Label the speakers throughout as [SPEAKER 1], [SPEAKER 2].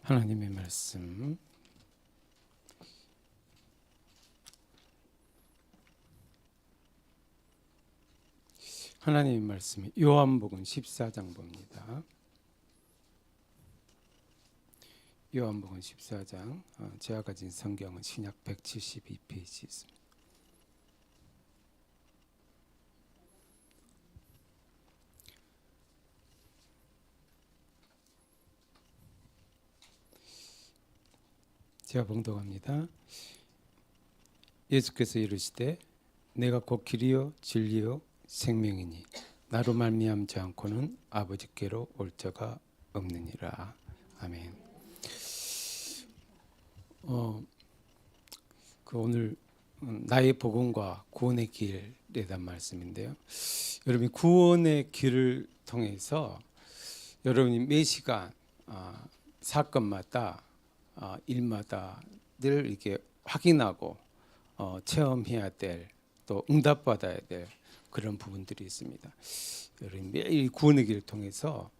[SPEAKER 1] 하나님의 말씀 하나님의 말씀이 요한복음 14장 봅니다. 요한복음 14장 제가 가진 성경은 신약 172페이지 있습니다. 제가 봉독합니다. 예수께서 이르시되 내가 곧 길이요 진리요 생명이니 나로 말미암지 않고는 아버지께로 올 자가 없느니라. 아멘. 오늘 나의 복음과 구원의 길에 대한 말씀인데요. 여러분이 구원의 길을 통해서 여러분이 매 시간 사건마다 일마다 늘 이렇게 확인하고 체험해야 될, 또 응답받아야 될 그런 부분들이 있습니다. 여러분 매일 구원의 길을 통해서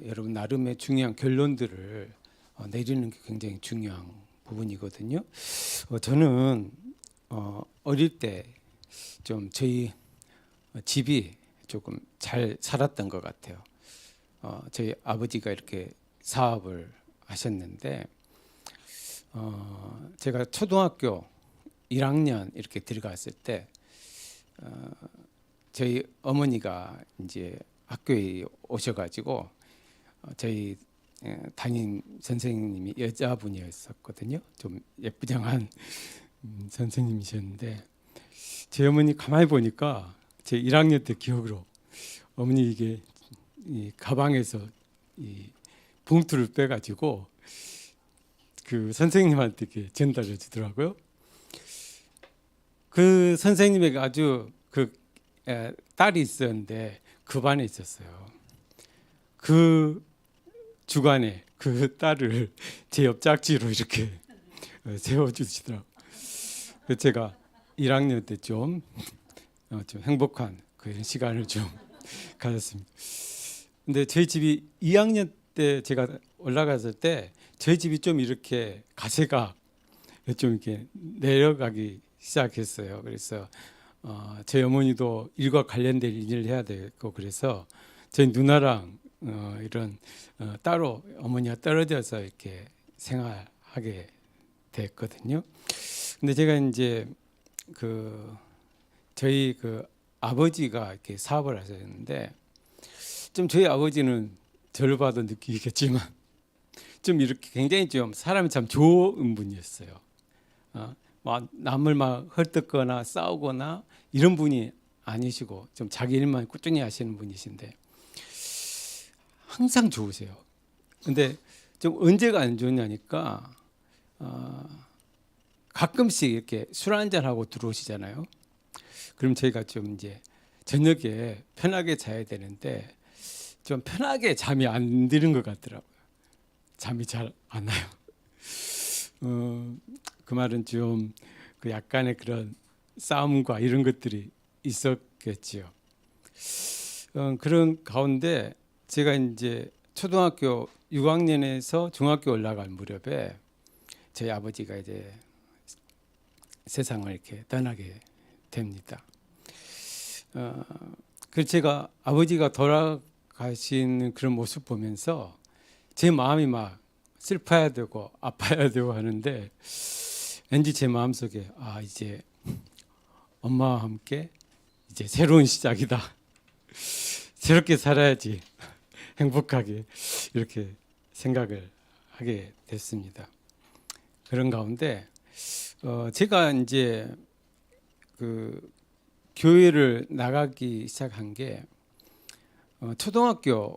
[SPEAKER 1] 여러분 나름의 중요한 결론들을 내리는 게 굉장히 중요한 부분이거든요. 저는 어릴 때 좀 저희 집이 조금 잘 살았던 것 같아요. 저희 아버지가 이렇게 사업을 하셨는데 제가 초등학교 1학년 이렇게 들어갔을 때 저희 어머니가 이제 학교에 오셔가지고 저희 담임 선생님이 여자분이었었거든요. 좀 예쁘장한 선생님이셨는데 제 어머니 가만히 보니까 제 1학년 때 기억으로 어머니 이게 이 가방에서 이 봉투를 빼가지고 그 선생님한테 이렇게 전달해 주더라고요. 그 선생님에게 아주 그 딸이 있었는데 그 반에 있었어요. 그 주간에 그 딸을 제 옆 짝지로 이렇게 세워주시더라고요. 그래서 제가 1학년 때 좀 행복한 그런 시간을 좀 가졌습니다. 근데 저희 집이 2학년 때 제가 올라갔을 때 저희 집이 좀 이렇게 가세가 좀 이렇게 내려가기 시작했어요. 그래서 저희 어머니도 일과 관련된 일을 해야 되고 그래서 저희 누나랑 이런 따로 어머니가 떨어져서 이렇게 생활하게 됐거든요. 근데 제가 이제 저희 아버지가 이렇게 사업을 하셨는데 좀 저희 아버지는 저를 봐도 느끼겠지만 좀 이렇게 굉장히 좀 사람이 참 좋은 분이었어요. 남을 막 헐뜯거나 싸우거나 이런 분이 아니시고 좀 자기 일만 꾸준히 하시는 분이신데 항상 좋으세요. 근데 좀 언제가 안 좋냐니까 가끔씩 이렇게 술 한잔 하고 들어오시잖아요. 그럼 저희가 좀 이제 저녁에 편하게 자야 되는데 좀 편하게 잠이 안 드는 것 같더라고요. 잠이 잘 안 와요. 그 말은 좀 그 약간의 그런 싸움과 이런 것들이 있었겠지요. 그런 가운데 제가 이제 초등학교 6학년에서 중학교 올라갈 무렵에 저희 아버지가 이제 세상을 이렇게 떠나게 됩니다. 그래서 제가 아버지가 돌아가시는 그런 모습 보면서 제 마음이 막 슬퍼야 되고 아파야 되고 하는데 왠지 제 마음속에 이제 엄마와 함께 이제 새로운 시작이다. 새롭게 살아야지. 행복하게 이렇게 생각을 하게 됐습니다. 그런 가운데 제가 이제 그 교회를 나가기 시작한 게 초등학교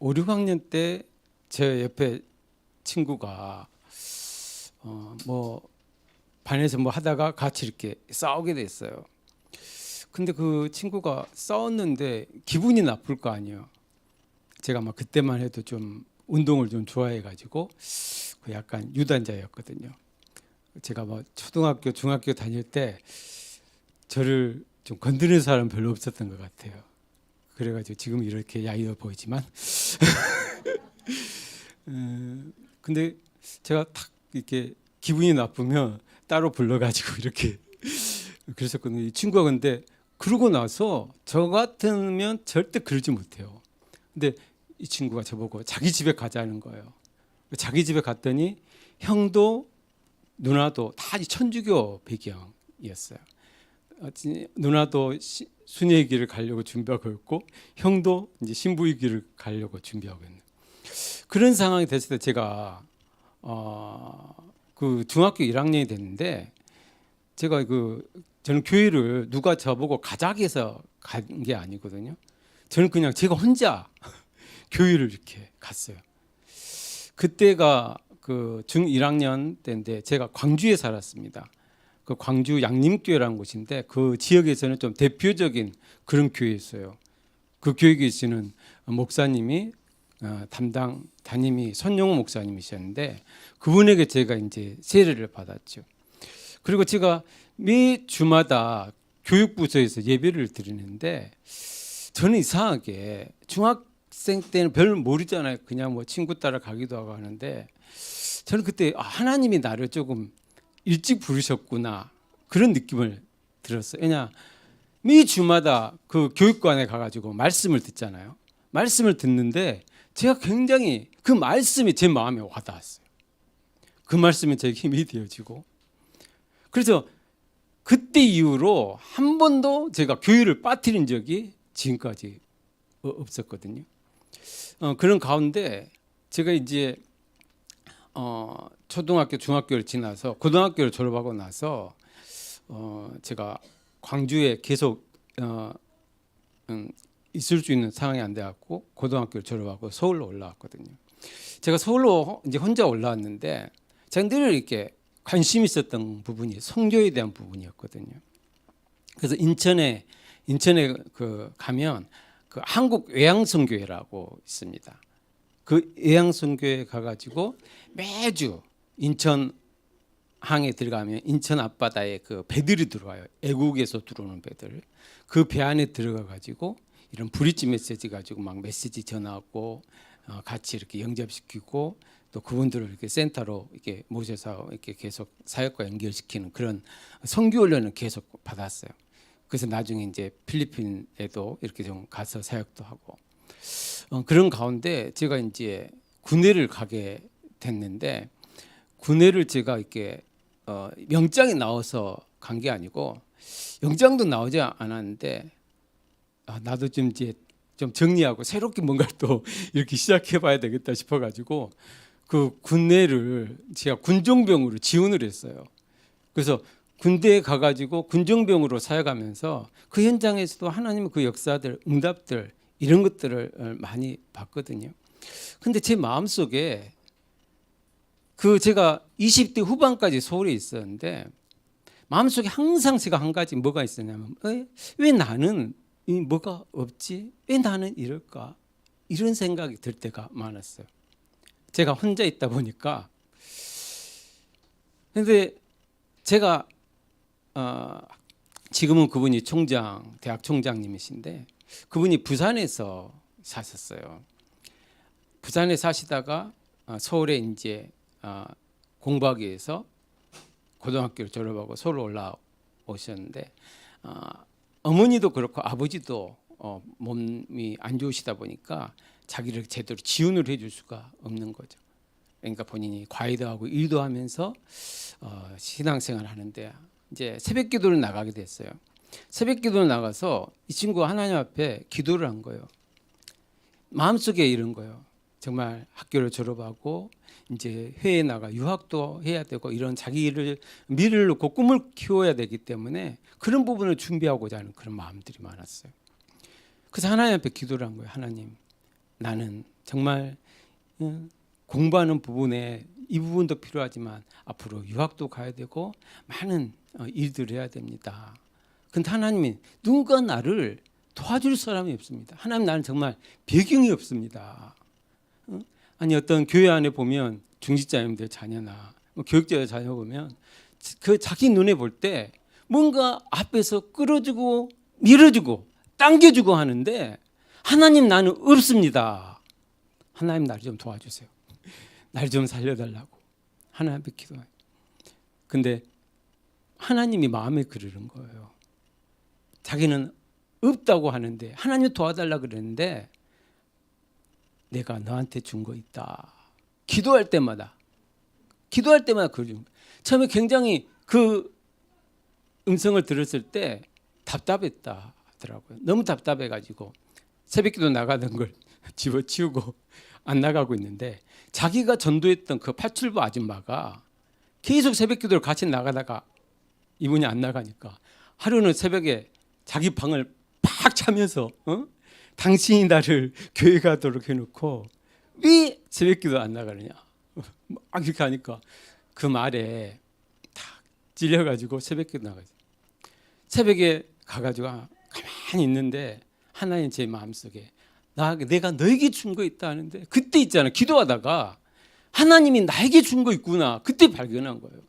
[SPEAKER 1] 5, 6학년 때 제 옆에 친구가 뭐 반에서 뭐 하다가 같이 이렇게 싸우게 됐어요. 근데 그 친구가 싸웠는데 기분이 나쁠 거 아니에요. 제가 막 그때만 해도 좀 운동을 좀 좋아해 가지고 그 약간 유단자였거든요. 제가 뭐 초등학교, 중학교 다닐 때 저를 좀 건드리는 사람 별로 없었던 것 같아요. 그래가지고 지금 이렇게 야유어 보이지만 근데 제가 탁 이렇게 기분이 나쁘면 따로 불러가지고 이렇게 그랬었거든요. 이 친구가 근데 그러고 나서 저 같으면 절대 그러지 못해요. 근데 이 친구가 저보고 자기 집에 가자는 거예요. 자기 집에 갔더니 형도 누나도 다 천주교 배경이었어요. 누나도 순회의 길을 가려고 준비하고 있고 형도 이제 신부의 길을 가려고 준비하고 있는 그런 상황이 됐을 때 제가 그 중학교 1학년이 됐는데 제가 저는 교회를 누가 저보고 가자고 해서 간 게 아니거든요. 저는 그냥 제가 혼자 교회를 이렇게 갔어요. 그때가 그 중 1학년 때인데 제가 광주에 살았습니다. 그 광주 양림교회라는 곳인데 그 지역에서는 좀 대표적인 그런 교회였어요. 그 교회에 계시는 목사님이 담임이 손용호 목사님이셨는데 그분에게 제가 이제 세례를 받았죠. 그리고 제가 매 주마다 교육부서에서 예배를 드리는데 저는 이상하게 중학생 때는 별 모르잖아요. 그냥 뭐 친구 따라 가기도 하고 하는데 저는 그때 하나님이 나를 조금 일찍 부르셨구나 그런 느낌을 들었어요. 왜냐 매 주마다 그 교육관에 가가지고 말씀을 듣잖아요. 말씀을 듣는데 제가 굉장히 그 말씀이 제 마음에 와닿았어요. 그 말씀이 제 힘이 되어지고 그래서 그때 이후로 한 번도 제가 교회를 빠뜨린 적이 지금까지 없었거든요. 그런 가운데 제가 이제 초등학교, 중학교를 지나서 고등학교를 졸업하고 나서 제가 광주에 계속 있을 수 있는 상황이 안 돼갖고 고등학교를 졸업하고 서울로 올라왔거든요. 제가 서울로 이제 혼자 올라왔는데 제가 늘 이렇게 관심 있었던 부분이 선교에 대한 부분이었거든요. 그래서 인천에 가면 그 한국 외양선교회라고 있습니다. 그 외양선교회 가가지고 매주 인천 항에 들어가면 인천 앞바다에 그 배들이 들어와요. 애국에서 들어오는 배들. 그 배 안에 들어가가지고 이런 브릿지 메시지 가지고 막 메시지 전하고 같이 이렇게 영접시키고 또 그분들을 이렇게 센터로 이렇게 모셔서 이렇게 계속 사역과 연결시키는 그런 선교 훈련을 계속 받았어요. 그래서 나중에 이제 필리핀에도 이렇게 좀 가서 사역도 하고 그런 가운데 제가 이제 군대를 가게 됐는데 군대를 제가 이렇게 영장이 나와서 간 게 아니고 영장도 나오지 않았는데 나도 좀 이제 좀 정리하고 새롭게 뭔가를 또 이렇게 시작해봐야 되겠다 싶어가지고 그 군대를 제가 군종병으로 지원을 했어요. 그래서 군대에 가가지고 군종병으로 사역하면서 그 현장에서도 하나님의 그 역사들, 응답들 이런 것들을 많이 봤거든요. 근데 제 마음속에 그 제가 20대 후반까지 서울에 있었는데 마음속에 항상 제가 한 가지 뭐가 있었냐면 왜 나는 뭐가 없지? 왜 나는 이럴까? 이런 생각이 들 때가 많았어요. 제가 혼자 있다 보니까. 근데 제가 지금은 그분이 대학 총장님이신데 그분이 부산에서 사셨어요. 부산에 사시다가 서울에 이제 공부하기 위해서 고등학교를 졸업하고 서울로 올라오셨는데 어머니도 그렇고 아버지도 몸이 안 좋으시다 보니까 자기를 제대로 지원을 해줄 수가 없는 거죠. 그러니까 본인이 과외도 하고 일도 하면서 신앙생활을 하는데 이제 새벽기도를 나가게 됐어요. 새벽기도를 나가서 이 친구가 하나님 앞에 기도를 한 거예요. 마음속에 이런 거예요. 정말 학교를 졸업하고 이제 해외에 나가 유학도 해야 되고 이런 자기를 미래를 놓고 꿈을 키워야 되기 때문에 그런 부분을 준비하고자 하는 그런 마음들이 많았어요. 그래서 하나님 앞에 기도를 한 거예요. 하나님, 나는 정말 공부하는 부분에 이 부분도 필요하지만 앞으로 유학도 가야 되고 많은 일들을 해야 됩니다. 근데 하나님이 누가 나를 도와줄 사람이 없습니다. 하나님, 나는 정말 배경이 없습니다. 아니 어떤 교회 안에 보면 중직자님들 자녀나 교육자 자녀 보면 그 자기 눈에 볼 때 뭔가 앞에서 끌어주고 밀어주고 당겨주고 하는데 하나님, 나는 없습니다. 하나님, 나를 좀 도와주세요. 날 좀 살려달라고 하나님께 기도해요. 근데 하나님이 마음에 그러는 거예요. 자기는 없다고 하는데 하나님 도와달라 그랬는데 내가 너한테 준 거 있다. 기도할 때마다 그걸 준 거예요. 처음에 굉장히 그 음성을 들었을 때 답답했다 하더라고요. 너무 답답해가지고 새벽기도 나가던 걸 집어치우고 안 나가고 있는데 자기가 전도했던 그 파출부 아줌마가 계속 새벽기도를 같이 나가다가 이분이 안 나가니까 하루는 새벽에 자기 방을 팍 차면서 당신이 나를 교회 가도록 해놓고 왜 새벽기도 안 나가느냐 막 이렇게 하니까 그 말에 탁 찔려가지고 새벽기도 나가죠. 새벽에 가가지고 가만히 있는데 하나님 제 마음속에 내가 너에게 준 거 있다 하는데 그때 있잖아요. 기도하다가 하나님이 나에게 준 거 있구나. 그때 발견한 거예요.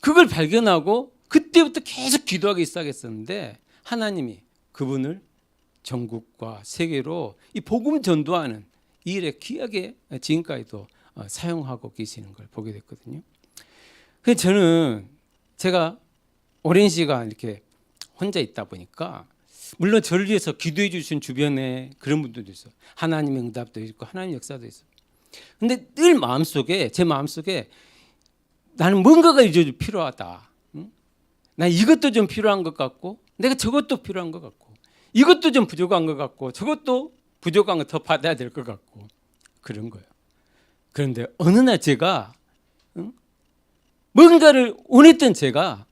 [SPEAKER 1] 그걸 발견하고 그때부터 계속 기도하기 시작했었는데 하나님이 그분을 전국과 세계로 이 복음 전도하는 이 일에 귀하게 지금까지도 사용하고 계시는 걸 보게 됐거든요. 그래서 저는 제가 오랜 시간 이렇게 혼자 있다 보니까 물론 저를 위해서 기도해 주신 주변에 그런 분들도 있어요. 하나님의 응답도 있고 하나님의 역사도 있어요. 근데 늘 제 마음속에 나는 뭔가가 이제 필요하다. 난 이것도 좀 필요한 것 같고 내가 저것도 필요한 것 같고 이것도 좀 부족한 것 같고 저것도 부족한 거 더 받아야 될 것 같고 그런 거예요. 그런데 어느 날 제가 뭔가를 원했던 제가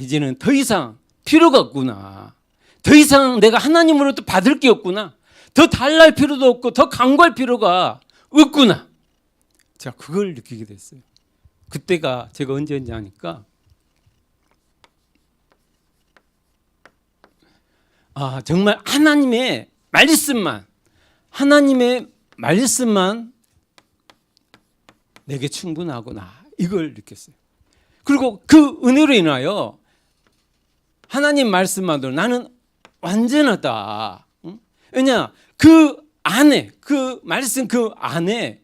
[SPEAKER 1] 이제는 더 이상 필요가 없구나. 더 이상 내가 하나님으로부터 받을 게 없구나. 더 달랄 필요도 없고 더 간구할 필요가 없구나. 제가 그걸 느끼게 됐어요. 그때가 제가 언제였냐 하니까 정말 하나님의 말씀만 내게 충분하구나. 이걸 느꼈어요. 그리고 그 은혜로 인하여 하나님 말씀만으로 나는 완전하다. 왜냐? 그 말씀 그 안에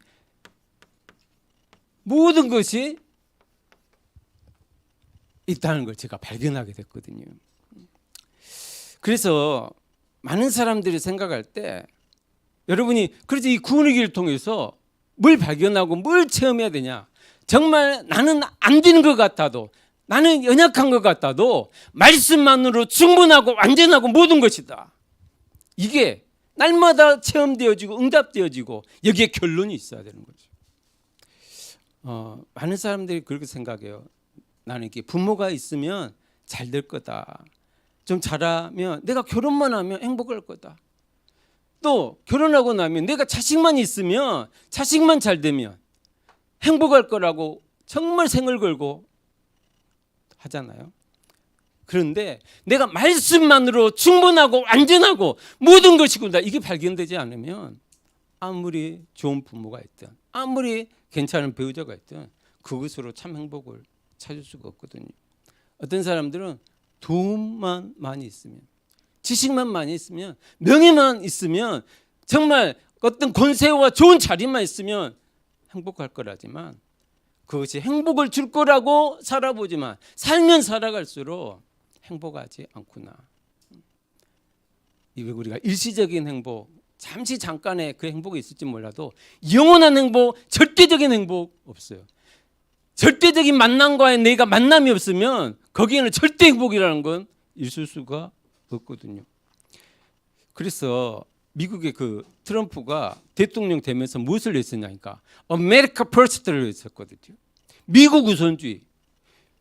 [SPEAKER 1] 모든 것이 있다는 걸 제가 발견하게 됐거든요. 그래서 많은 사람들이 생각할 때 여러분이 그래서 이 구원의 길을 통해서 뭘 발견하고 뭘 체험해야 되냐? 정말 나는 안 되는 것 같아도 나는 연약한 것 같아도 말씀만으로 충분하고 완전하고 모든 것이다. 이게 날마다 체험되어지고 응답되어지고 여기에 결론이 있어야 되는 거죠. 많은 사람들이 그렇게 생각해요. 나는 이렇게 부모가 있으면 잘 될 거다. 좀 잘하면 내가 결혼만 하면 행복할 거다. 또 결혼하고 나면 내가 자식만 있으면 자식만 잘 되면 행복할 거라고 정말 생을 걸고 하잖아요. 그런데 내가 말씀만으로 충분하고 완전하고 모든 것이구나 이게 발견되지 않으면 아무리 좋은 부모가 있든 아무리 괜찮은 배우자가 있든 그것으로 참 행복을 찾을 수가 없거든요. 어떤 사람들은 돈만 많이 있으면 지식만 많이 있으면 명예만 있으면 정말 어떤 권세와 좋은 자리만 있으면 행복할 거라지만 그것이 행복을 줄 거라고 살아보지만 살면 살아갈수록 행복하지 않구나. 우리가 일시적인 행복 잠시 잠깐의 그 행복이 있을지 몰라도 영원한 행복 절대적인 행복 없어요. 절대적인 만남과의 내가 만남이 없으면 거기에는 절대 행복이라는 건 있을 수가 없거든요. 그래서 미국의 그 트럼프가 대통령 되면서 무엇을 했었냐니까 아메리카 퍼스트를 했었거든요. 미국 우선주의.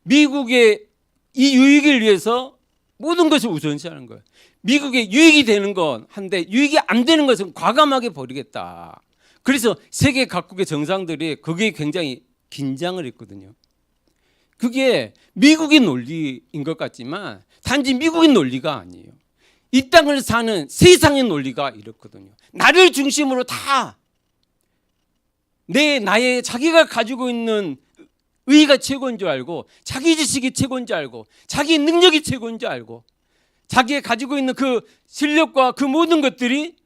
[SPEAKER 1] 미국의 이 유익을 위해서 모든 것을 우선시하는 거예요. 미국의 유익이 되는 건 한데 유익이 안 되는 것은 과감하게 버리겠다. 그래서 세계 각국의 정상들이 거기에 굉장히 긴장을 했거든요. 그게 미국의 논리인 것 같지만 단지 미국의 논리가 아니에요. 이 땅을 사는 세상의 논리가 이렇거든요. 나를 중심으로 다 나의 자기가 가지고 있는 의의가 최고인 줄 알고 자기 지식이 최고인 줄 알고 자기 능력이 최고인 줄 알고 자기가 가지고 있는 그 실력과 그 모든 것들이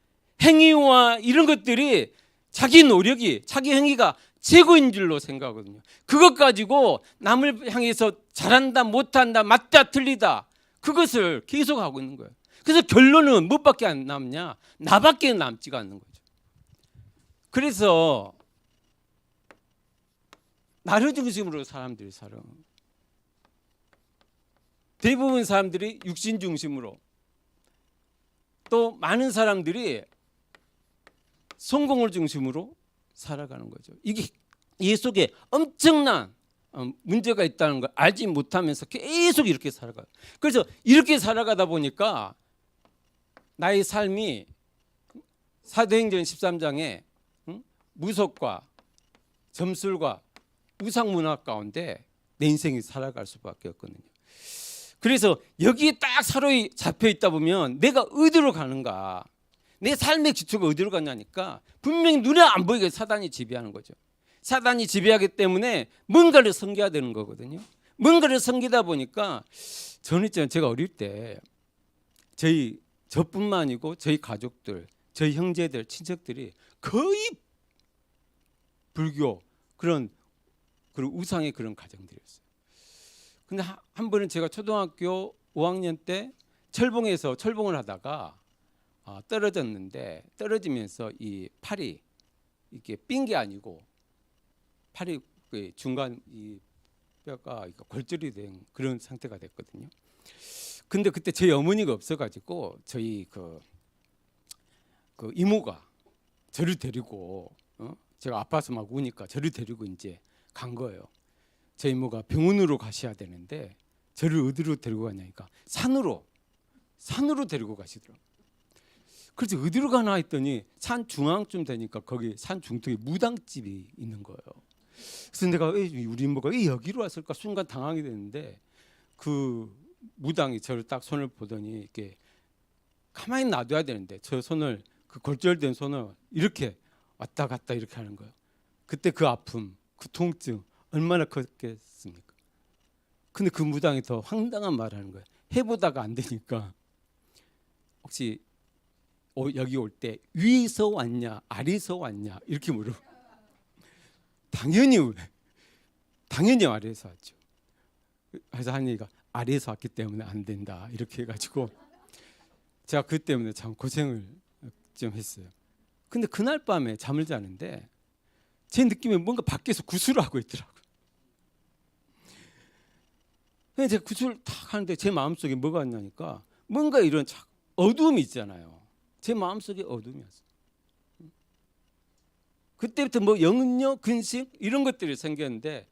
[SPEAKER 1] 행위와 이런 것들이 자기 노력이, 자기 행위가 최고인 줄로 생각하거든요. 그것 가지고 남을 향해서 잘한다, 못한다, 맞다, 틀리다, 그것을 계속 하고 있는 거예요. 그래서 결론은 무엇밖에 안 남냐? 나밖에 남지가 않는 거죠. 그래서 나를 중심으로 사람들이 살아. 대부분 사람들이 육신 중심으로, 또 많은 사람들이 성공을 중심으로 살아가는 거죠. 이게 이 속에 엄청난 문제가 있다는 걸 알지 못하면서 계속 이렇게 살아가요. 그래서 이렇게 살아가다 보니까 나의 삶이 사도행전 13장에 무속과 점술과 우상문화 가운데 내 인생이 살아갈 수밖에 없거든요. 그래서 여기에 딱 사로이 잡혀 있다 보면 내가 어디로 가는가, 내 삶의 기초가 어디로 가냐니까 분명히 눈에 안 보이게 사단이 지배하는 거죠. 사단이 지배하기 때문에 뭔가를 섬겨야 되는 거거든요. 뭔가를 섬기다 보니까 저는 있잖아요, 제가 어릴 때 저뿐만 아니고 저희 가족들, 저희 형제들, 친척들이 거의 불교 그런 우상의 그런 가정들이었어요. 근데 한 번은 제가 초등학교 5학년 때 철봉을 하다가 떨어졌는데, 떨어지면서 이 팔이 이렇게 삔 게 아니고 팔이 중간 이 뼈가 골절이 된 그런 상태가 됐거든요. 근데 그때 저희 어머니가 없어가지고 저희 그 이모가 저를 데리고, 제가 아파서 막 우니까 저를 데리고 이제 간 거예요. 저희 이모가 병원으로 가셔야 되는데 저를 어디로 데리고 가냐니까 산으로 데리고 가시더라고요. 그래서 어디로 가나 했더니 산 중앙쯤 되니까 거기 산 중턱에 무당집이 있는 거예요. 그래서 내가 우리 이모가 왜 여기로 왔을까 순간 당황이 됐는데, 그 무당이 저를 딱 손을 보더니 이렇게 가만히 놔둬야 되는데 저 손을, 그 골절된 손을 이렇게 왔다 갔다 이렇게 하는 거예요. 그때 그 아픔, 그 통증 얼마나 컸겠습니까? 근데 그 무당이 더 황당한 말을 하는 거예요. 해보다가 안 되니까 혹시 여기 올 때 위에서 왔냐 아래에서 왔냐 이렇게 물어. 당연히 아래에서 왔죠. 그래서 한 얘기가 아래에서 왔기 때문에 안 된다 이렇게 해가지고 제가 그 때문에 참 고생을 좀 했어요. 근데 그날 밤에 잠을 자는데 제 느낌에 뭔가 밖에서 구슬을 하고 있더라고요. 그래서 제가 구슬을 탁 하는데 제 마음속에 뭐가 있냐니까 뭔가 이런 어두움이 있잖아요. 제 마음속에 어둠이었어요. 그때부터 뭐 영은요, 근심 이런 것들이 생겼는데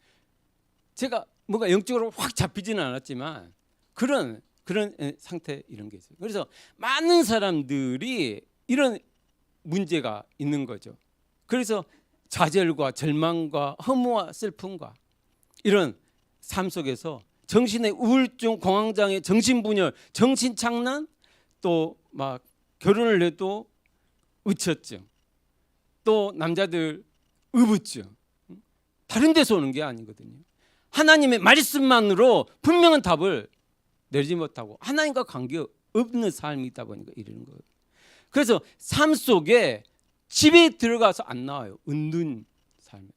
[SPEAKER 1] 제가 뭔가 영적으로 확 잡히지는 않았지만 그런 상태 이런 게 있어요. 그래서 많은 사람들이 이런 문제가 있는 거죠. 그래서 좌절과 절망과 허무와 슬픔과 이런 삶 속에서 정신의 우울증, 공황장애, 정신분열, 정신착란, 또 막 결혼을 해도 의처증, 또 남자들 의부증, 다른 데서 오는 게 아니거든요. 하나님의 말씀만으로 분명한 답을 내지 못하고 하나님과 관계 없는 삶이다 보니까 이러는 거예요. 그래서 삶 속에 집에 들어가서 안 나와요. 은둔 삶.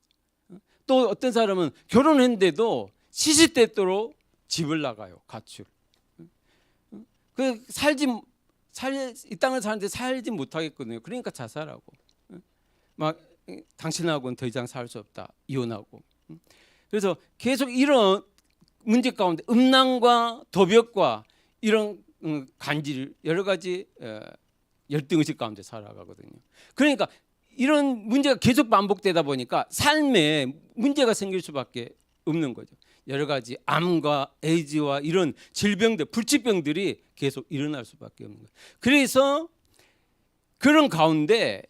[SPEAKER 1] 또 어떤 사람은 결혼했는데도 시시때때로 집을 나가요. 가출. 이 땅을 사는데 살지 못하겠거든요. 그러니까 자살하고 막 당신하고는 더 이상 살 수 없다 이혼하고. 그래서 계속 이런 문제 가운데 음란과 도벽과 이런 간질 여러 가지 열등의식 가운데 살아가거든요. 그러니까 이런 문제가 계속 반복되다 보니까 삶에 문제가 생길 수밖에 없는 거죠. 여러 가지 암과 에이즈와 이런 질병들, 불치병들이 계속 일어날 수밖에 없는 거예요. 그래서 그런 가운데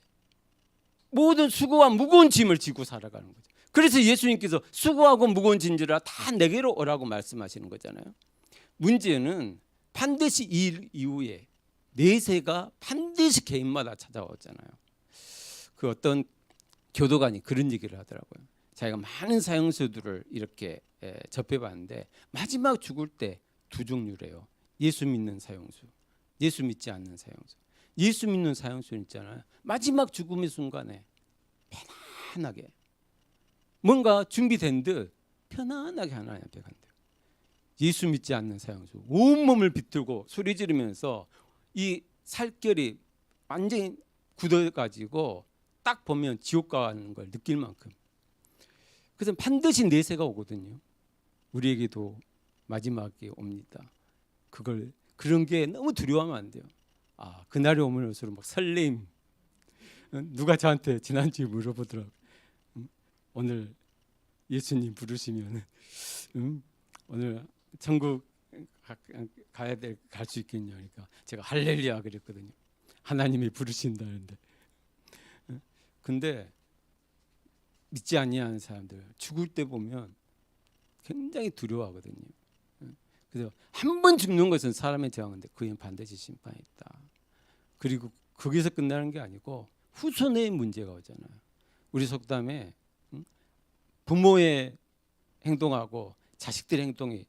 [SPEAKER 1] 모든 수고와 무거운 짐을 지고 살아가는 거죠. 그래서 예수님께서 수고하고 무거운 짐들아 다 내게로 오라고 말씀하시는 거잖아요. 문제는 반드시 이 이후에 내세가 반드시 개인마다 찾아오잖아요. 그 어떤 교도관이 그런 얘기를 하더라고요. 자기가 많은 사형수들을 이렇게 접해봤는데 마지막 죽을 때 두 종류래요. 예수 믿는 사형수, 예수 믿지 않는 사형수. 예수 믿는 사형수는 있잖아요. 마지막 죽음의 순간에 편안하게 뭔가 준비된 듯 편안하게 하나님 앞에 간대요. 예수 믿지 않는 사형수 온몸을 비틀고 소리 지르면서 이 살결이 완전히 굳어가지고 딱 보면 지옥 가는 걸 느낄 만큼. 그래서 반드시 내세가 오거든요. 우리에게도 마지막에 옵니다. 그런 게 너무 두려워하면 안 돼요. 그날이 오면 올수록 막 설레임. 누가 저한테 지난주에 물어보더라고요. 오늘 예수님 부르시면 오늘 천국 갈 수 있겠냐. 그러니까 제가 할렐루야 그랬거든요. 하나님이 부르신다는데. 근데 믿지 아니하는 사람들 죽을 때 보면 굉장히 두려워하거든요. 그래서 한 번 죽는 것은 사람의 저항인데 그엔 반드시 심판이 있다. 그리고 거기서 끝나는 게 아니고 후손의 문제가 오잖아요. 우리 속담에 부모의 행동하고 자식들의 행동이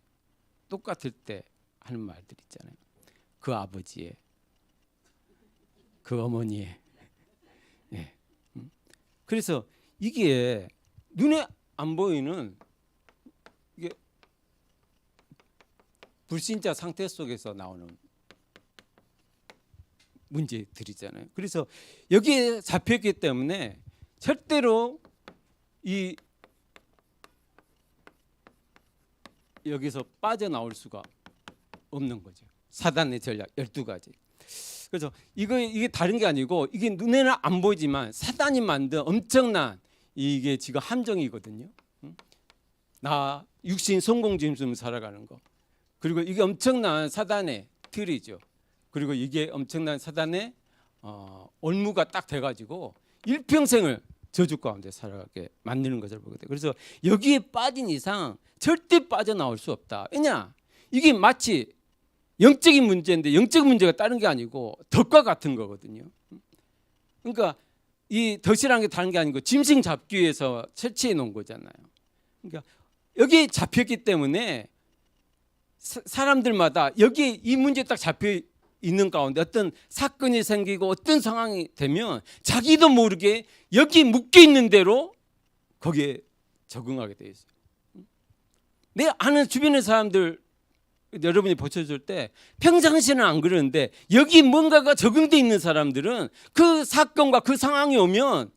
[SPEAKER 1] 똑같을 때 하는 말들 있잖아요. 그 아버지의, 그 어머니의. 예. 그래서 이게 눈에 안 보이는 이게 불신자 상태 속에서 나오는 문제들이잖아요. 그래서 여기에 잡혔기 때문에 절대로 여기서 빠져나올 수가 없는 거죠. 사단의 전략 12가지. 그래서 이게 다른 게 아니고 이게 눈에는 안 보이지만 사단이 만든 엄청난 이게 지금 함정이거든요. 나 육신 성공짐승 살아가는 거. 그리고 이게 엄청난 사단의 틀이죠. 그리고 이게 엄청난 사단의 올무가 딱 돼가지고 일평생을 저주 가운데 살아가게 만드는 것을 보거든요. 그래서 여기에 빠진 이상 절대 빠져나올 수 없다. 왜냐? 이게 마치 영적인 문제인데 영적 문제가 다른 게 아니고 덫과 같은 거거든요. 그러니까 이 덫이라는 게 다른 게 아니고 짐승 잡기 위해서 설치해 놓은 거잖아요. 그러니까 여기 잡혔기 때문에 사람들마다 여기 이 문제에 딱 잡혀 있는 가운데 어떤 사건이 생기고 어떤 상황이 되면 자기도 모르게 여기 묶여 있는 대로 거기에 적응하게 돼 있어요. 내 아는 주변의 사람들 여러분이 보셔줄 때 평상시는 안 그러는데 여기 뭔가가 적응돼 있는 사람들은 그 사건과 그 상황이 오면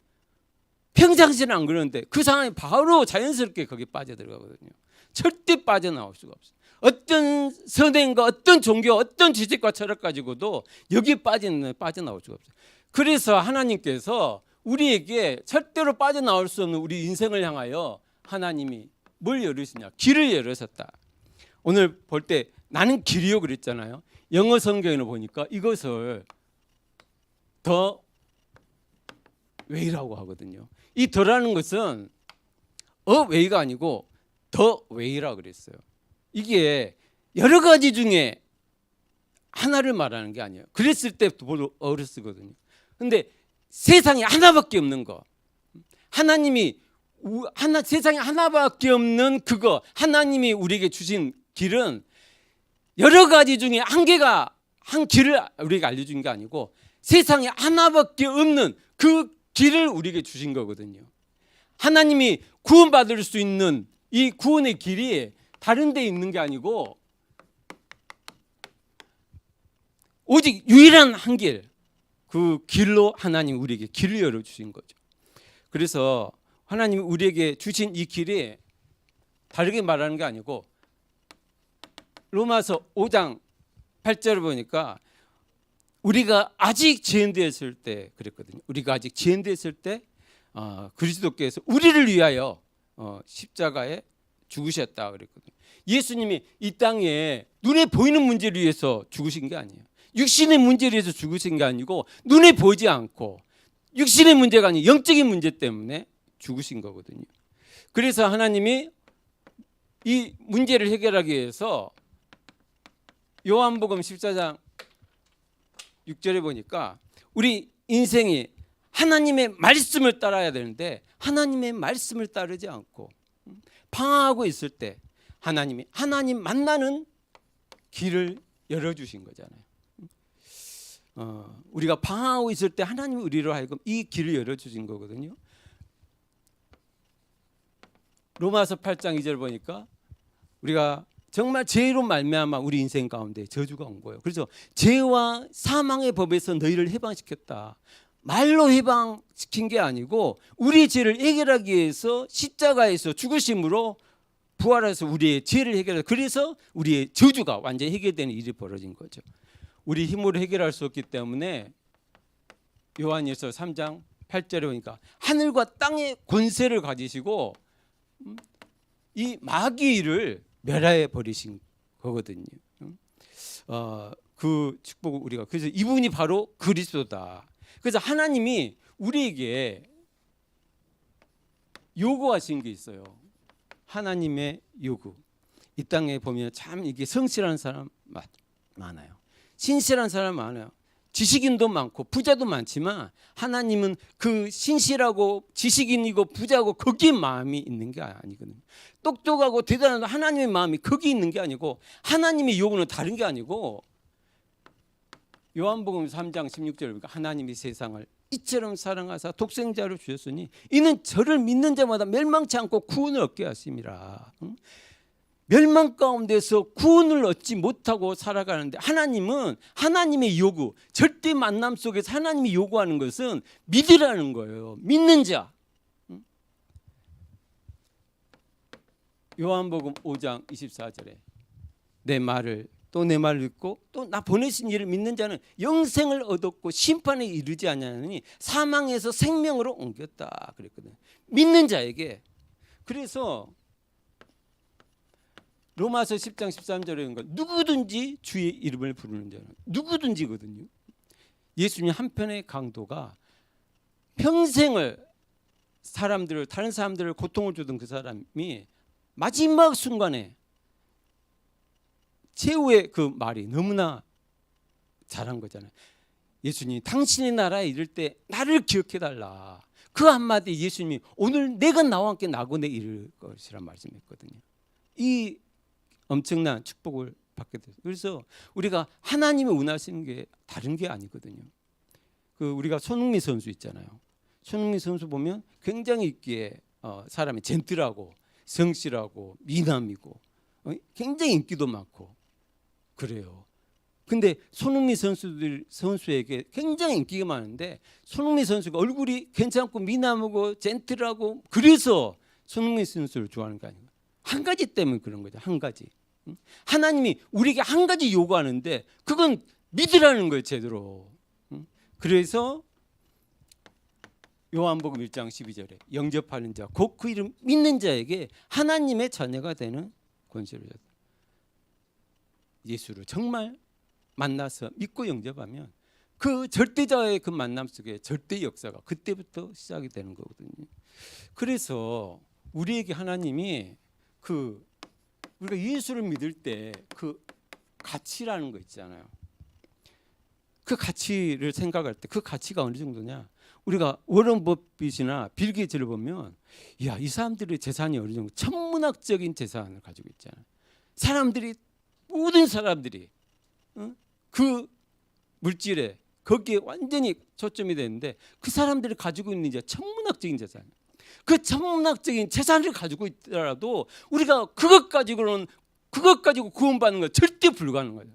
[SPEAKER 1] 평상시는 안 그러는데 그 상황이 바로 자연스럽게 거기에 빠져들어가거든요. 절대 빠져나올 수가 없어요. 어떤 선행과 어떤 종교, 어떤 지식과 철학 가지고도 여기에 빠져나올 수가 없어요. 그래서 하나님께서 우리에게 절대로 빠져나올 수 없는 우리 인생을 향하여 하나님이 뭘 열으시냐? 길을 열으셨다. 오늘 볼 때 나는 길이요 그랬잖아요. 영어 성경을 보니까 이것을 더 웨이라고 하거든요. 이 더라는 것은 웨이가 아니고 더 웨이라 그랬어요. 이게 여러 가지 중에 하나를 말하는 게 아니에요. 그랬을 때 어를 쓰거든요. 근데 세상에 하나밖에 없는 거. 하나님이 세상에 하나밖에 없는 그거. 하나님이 우리에게 주신 길은 여러 가지 중에 한 길을 우리에게 알려준 게 아니고 세상에 하나밖에 없는 그 길을 우리에게 주신 거거든요. 하나님이 구원받을 수 있는 이 구원의 길이 다른 데 있는 게 아니고 오직 유일한 한 길, 그 길로 하나님 우리에게 길을 열어주신 거죠. 그래서 하나님이 우리에게 주신 이 길이 다르게 말하는 게 아니고 로마서 5장 8절을 보니까 우리가 아직 죄인되었을 때 그랬거든요. 우리가 아직 죄인되었을 때 그리스도께서 우리를 위하여 십자가에 죽으셨다 그랬거든요. 예수님이 이 땅에 눈에 보이는 문제를 위해서 죽으신 게 아니에요. 육신의 문제를 위해서 죽으신 게 아니고 눈에 보이지 않고 육신의 문제가 아니고 영적인 문제 때문에 죽으신 거거든요. 그래서 하나님이 이 문제를 해결하기 위해서 요한복음 14장 6절에 보니까 우리 인생이 하나님의 말씀을 따라야 되는데 하나님의 말씀을 따르지 않고 방황하고 있을 때 하나님 만나는 길을 열어주신 거잖아요. 우리가 방황하고 있을 때 하나님이 우리로 하여금 이 길을 열어주신 거거든요. 로마서 8장 2절 보니까 우리가 정말 죄로 말미암아 우리 인생 가운데 저주가 온 거예요. 그래서 죄와 사망의 법에서 너희를 해방시켰다. 말로 해방시킨 게 아니고 우리의 죄를 해결하기 위해서 십자가에서 죽으심으로 부활해서 우리의 죄를 해결해서 그래서 우리의 저주가 완전히 해결되는 일이 벌어진 거죠. 우리 힘으로 해결할 수 없기 때문에 요한일서 3장 8절에 보니까 하늘과 땅의 권세를 가지시고 이 마귀를 멸하여 버리신 거거든요. 그 축복을 우리가 그래서 이분이 바로 그리스도다. 그래서 하나님이 우리에게 요구하신 게 있어요. 하나님의 요구. 이 땅에 보면 참 이게 성실한 사람 많아요. 신실한 사람 많아요. 지식인도 많고 부자도 많지만 하나님은 그 신실하고 지식인이고 부자고 거기에 마음이 있는 게 아니거든요. 똑똑하고 대단한 하나님의 마음이 거기 있는 게 아니고 하나님의 요구는 다른 게 아니고 요한복음 3장 16절에 보니까 하나님이 세상을 이처럼 사랑하사 독생자를 주셨으니 이는 저를 믿는 자마다 멸망치 않고 구원을 얻게 하심이라. 멸망 가운데서 구원을 얻지 못하고 살아가는데 하나님은 하나님의 요구, 절대 만남 속에서 하나님이 요구하는 것은 믿으라는 거예요. 믿는 자. 요한복음 5장 24절에 내 말을 듣고 또 나 보내신 이를 믿는 자는 영생을 얻었고 심판에 이르지 아니하느니 사망에서 생명으로 옮겼다 그랬거든요. 믿는 자에게. 그래서 로마서 10장 13절에 있는 것 누구든지 주의 이름을 부르는 자는 누구든지거든요. 예수님 한편의 강도가 평생을 다른 사람들을 고통을 주던 그 사람이 마지막 순간에 최후의 그 말이 너무나 잘한 거잖아요. 예수님 당신의 나라에 이를 때 나를 기억해달라. 그 한마디 예수님이 오늘 내가 나와 함께 낙원에 이를 것이란 말씀했거든요. 이 엄청난 축복을 받게 됐어요. 그래서 우리가 하나님이 원하시는 게 다른 게 아니거든요. 그 우리가 손흥민 선수 있잖아요. 손흥민 선수 보면 굉장히 있기에 사람이 젠틀하고 성실하고 미남이고 굉장히 인기도 많고 그래요. 근데 손흥민 선수에게 굉장히 인기가 많은데 손흥민 선수가 얼굴이 괜찮고 미남하고 젠틀하고 그래서 손흥민 선수를 좋아하는 거 아니에요. 한 가지 때문에 그런 거죠. 한 가지. 하나님이 우리에게 한 가지 요구하는데 그건 믿으라는 거예요. 제대로. 그래서 요한복음 1장 12절에 영접하는 자 곧 그 이름 믿는 자에게 하나님의 자녀가 되는 권세를 줬다. 예수를 정말 만나서 믿고 영접하면 그 절대자의 그 만남 속에 절대 역사가 그때부터 시작이 되는 거거든요. 그래서 우리에게 하나님이 우리가 예수를 믿을 때 그 가치라는 거 있잖아요. 그 가치를 생각할 때 그 가치가 어느 정도냐? 우리가 워런 버핏이나 빌 게이츠를 보면 이 사람들의 재산이 어느 정도 천문학적인 재산을 가지고 있잖아요. 모든 사람들이 그 물질에 거기에 완전히 초점이 되는데 그 사람들이 가지고 있는 이제 천문학적인 재산. 그 천문학적인 재산을 가지고 있더라도 우리가 그것 가지고 구원받는 건 절대 불가능해요.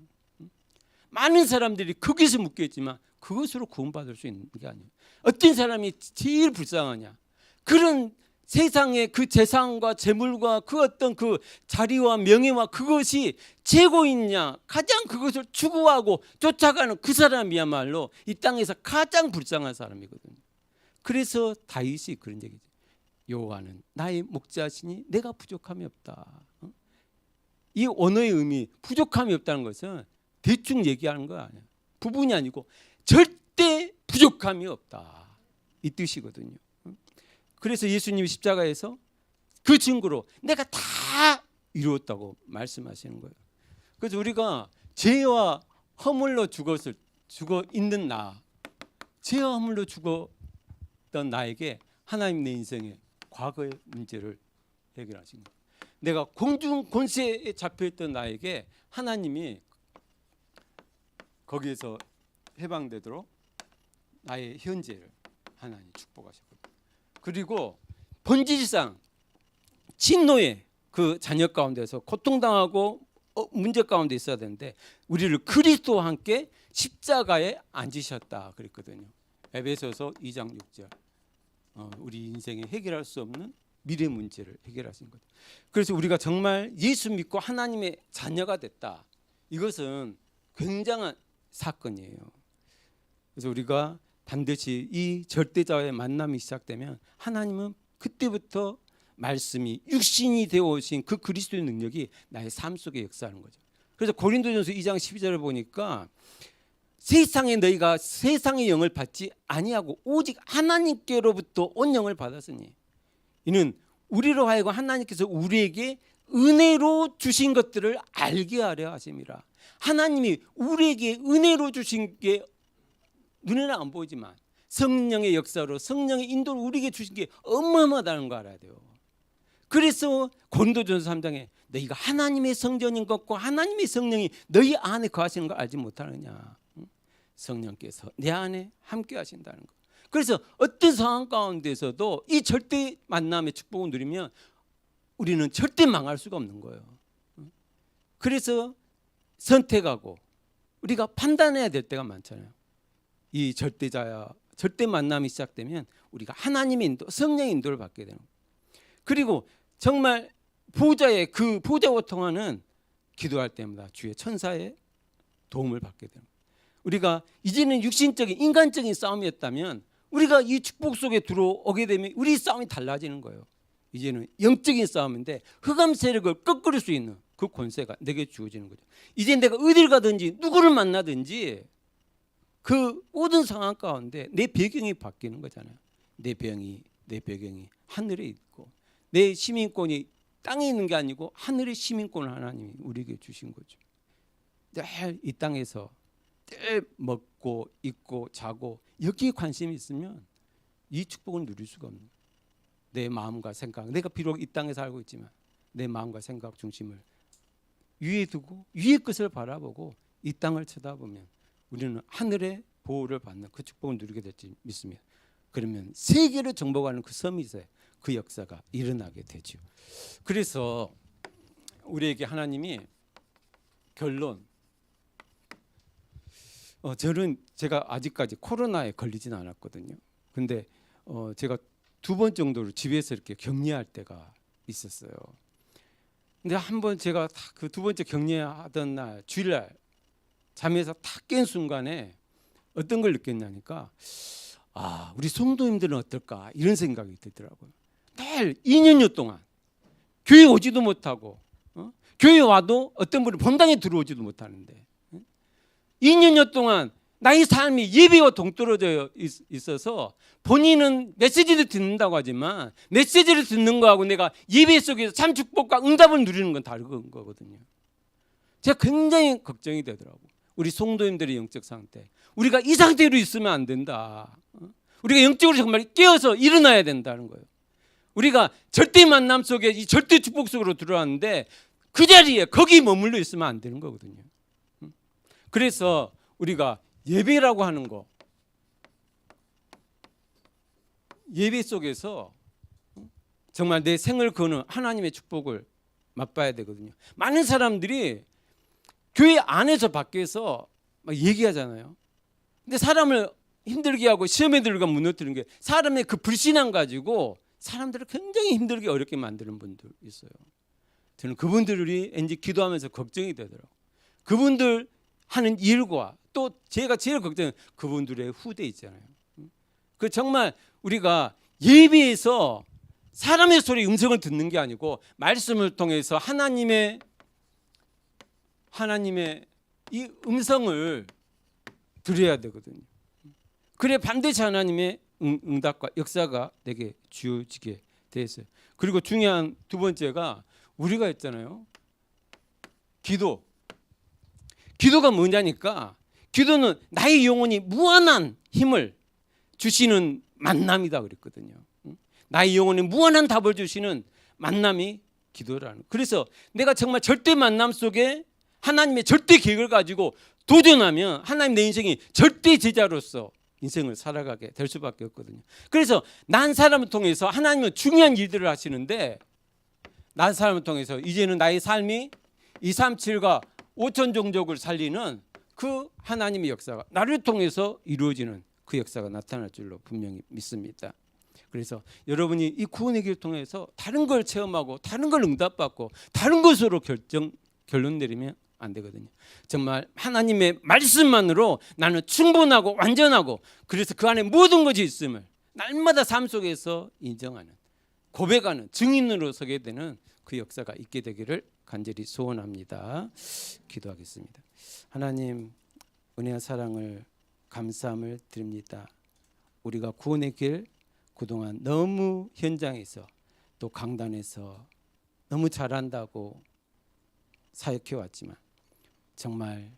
[SPEAKER 1] 많은 사람들이 거기서 묶여 있지만 그것으로 구원받을 수 있는 게 아니에요. 어떤 사람이 제일 불쌍하냐? 그런 세상의 그 재산과 재물과 그 어떤 그 자리와 명예와 그것이 최고이냐? 가장 그것을 추구하고 쫓아가는 그 사람이야말로 이 땅에서 가장 불쌍한 사람이거든요. 그래서 다윗이 그런 얘기죠. 여호와는 나의 목자시니 내가 부족함이 없다. 이 언어의 의미 부족함이 없다는 것은 대충 얘기하는 거 아니에요. 부분이 아니고 절대 부족함이 없다. 이 뜻이거든요. 그래서 예수님이 십자가에서 그 증거로 내가 다 이루었다고 말씀하시는 거예요. 그래서 우리가 죄와 허물로 죽어 있는 죄와 허물로 죽었던 나에게 하나님 내 인생의 과거의 문제를 해결하신 거예요. 내가 공중 권세에 잡혀있던 나에게 하나님이 거기에서 해방되도록 나의 현재를 하나님 축복하셨거든요. 그리고 본질상 진노의 그 자녀 가운데서 고통당하고 문제 가운데 있어야 되는데 우리를 그리스도와 함께 십자가에 앉으셨다 그랬거든요. 에베소서 2장 6절. 우리 인생에 해결할 수 없는 미래 문제를 해결하신 거죠. 그래서 우리가 정말 예수 믿고 하나님의 자녀가 됐다. 이것은 굉장한 사건이에요. 그래서 우리가 반드시 이 절대자와의 만남이 시작되면 하나님은 그때부터 말씀이 육신이 되어 오신 그 그리스도의 능력이 나의 삶 속에 역사하는 거죠. 그래서 고린도전서 2장 12절을 보니까 세상에 너희가 세상의 영을 받지 아니하고 오직 하나님께로부터 온 영을 받았으니 이는 우리로 하여금 하나님께서 우리에게 은혜로 주신 것들을 알게 하려 하심이라. 하나님이 우리에게 은혜로 주신 게 눈에는 안 보이지만 성령의 역사로 성령의 인도를 우리에게 주신 게 어마어마하다는 거 알아야 돼요. 그래서 고린도전서 3장에 너희가 하나님의 성전인 것과 하나님의 성령이 너희 안에 거하시는 걸 알지 못하느냐. 성령께서 내 안에 함께 하신다는 거. 그래서 어떤 상황 가운데서도 이 절대 만남의 축복을 누리면 우리는 절대 망할 수가 없는 거예요. 그래서 선택하고 우리가 판단해야 될 때가 많잖아요. 이 절대자야 절대 만남이 시작되면 우리가 하나님의 인도, 성령의 인도를 받게 되는 거예요. 그리고 정말 보호자의 그 보호자와 통하는 기도할 때마다 주의 천사의 도움을 받게 되는 거예요. 우리가 이제는 육신적인 인간적인 싸움이었다면 우리가 이 축복 속에 들어오게 되면 우리 싸움이 달라지는 거예요. 이제는 영적인 싸움인데 흑암 세력을 꺾을 수 있는 그 권세가 내게 주어지는 거죠. 이제 내가 어딜 가든지 누구를 만나든지 그 모든 상황 가운데 내 배경이 바뀌는 거잖아요. 내 배경이 하늘에 있고 내 시민권이 땅에 있는 게 아니고 하늘의 시민권을 하나님이 우리에게 주신 거죠. 늘 이 땅에서 늘 먹고 입고 자고 여기에 관심이 있으면 이 축복을 누릴 수가 없는 거예요. 내 마음과 생각, 내가 비록 이 땅에 살고 있지만 내 마음과 생각 중심을 위에 두고 위의 것을 바라보고 이 땅을 쳐다보면 우리는 하늘의 보호를 받는 그 축복을 누리게 될지 믿습니다. 그러면 세계를 정복하는 그 서밋에 그 역사가 일어나게 되죠. 그래서 우리에게 하나님이 결론, 저는 제가 아직까지 코로나에 걸리진 않았거든요. 근데 제가 2번 정도로 집에서 이렇게 격리할 때가 있었어요. 근데 한번 제가 그 2번째 격리하던 날 주일날 잠에서 탁 깬 순간에 어떤 걸 느꼈냐니까 우리 성도님들은 어떨까 이런 생각이 들더라고요. 늘 2년여 동안 교회 오지도 못하고 교회 와도 어떤 분은 본당에 들어오지도 못하는데 2년여 동안 나의 삶이 예배와 동떨어져 있어서 본인은 메시지를 듣는다고 하지만 메시지를 듣는 거하고 내가 예배 속에서 참 축복과 응답을 누리는 건 다른 거거든요. 제가 굉장히 걱정이 되더라고요. 우리 성도님들의 영적 상태, 우리가 이 상태로 있으면 안 된다. 우리가 영적으로 정말 깨어서 일어나야 된다는 거예요. 우리가 절대 만남 속에 이 절대 축복 속으로 들어왔는데 그 자리에 거기 머물러 있으면 안 되는 거거든요. 그래서 우리가 예배라고 하는 거, 예배 속에서 정말 내 생을 거는 하나님의 축복을 맛봐야 되거든요. 많은 사람들이 교회 안에서 밖에서 막 얘기하잖아요. 근데 사람을 힘들게 하고 시험에 들어가 무너뜨리는 게 사람의 그 불신앙 가지고 사람들을 굉장히 힘들게 어렵게 만드는 분들 있어요. 저는 그분들이 왠지 기도하면서 걱정이 되더라고요. 그분들 하는 일과 또 제가 제일 걱정은 그분들의 후대 있잖아요. 그 정말 우리가 예배에서 사람의 소리 음성을 듣는 게 아니고 말씀을 통해서 하나님의 이 음성을 들어야 되거든요. 그래 반드시 하나님의 응답과 역사가 내게 주어지게 돼 있어요. 그리고 중요한 2번째가 우리가 했잖아요. 기도가 뭐냐니까 기도는 나의 영혼이 무한한 힘을 주시는 만남이다 그랬거든요. 나의 영혼에 무한한 답을 주시는 만남이 기도라는. 그래서 내가 정말 절대 만남 속에 하나님의 절대 계획을 가지고 도전하면 하나님 내 인생이 절대 제자로서 인생을 살아가게 될 수밖에 없거든요. 그래서 난 사람을 통해서 하나님은 중요한 일들을 하시는데 난 사람을 통해서 이제는 나의 삶이 237과 5천 종족을 살리는 그 하나님의 역사가 나를 통해서 이루어지는 그 역사가 나타날 줄로 분명히 믿습니다. 그래서 여러분이 이 구원의 길을 통해서 다른 걸 체험하고 다른 걸 응답받고 다른 것으로 결론 내리면 안 되거든요. 정말 하나님의 말씀만으로 나는 충분하고 완전하고 그래서 그 안에 모든 것이 있음을 날마다 삶 속에서 인정하는, 고백하는 증인으로 서게 되는 그 역사가 있게 되기를 간절히 소원합니다. 기도하겠습니다. 하나님, 은혜와 사랑을 감사함을 드립니다. 우리가 구원의 길 그동안 너무 현장에서 또 강단에서 너무 잘한다고 사역해 왔지만 정말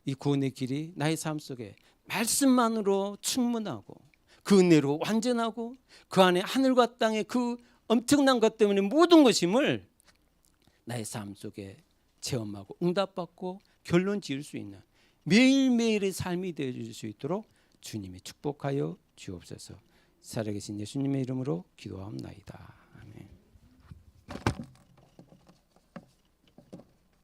[SPEAKER 1] 이 구원의 길이 나의 삶 속에 말씀만으로 충분하고 그 은혜로 완전하고 그 안에 하늘과 땅의 그 엄청난 것 때문에 모든 것임을 나의 삶 속에 체험하고 응답받고 결론 지을 수 있는 매일매일의 삶이 되어질 수 있도록 주님이 축복하여 주옵소서. 살아계신 예수님의 이름으로 기도하옵나이다. 아멘.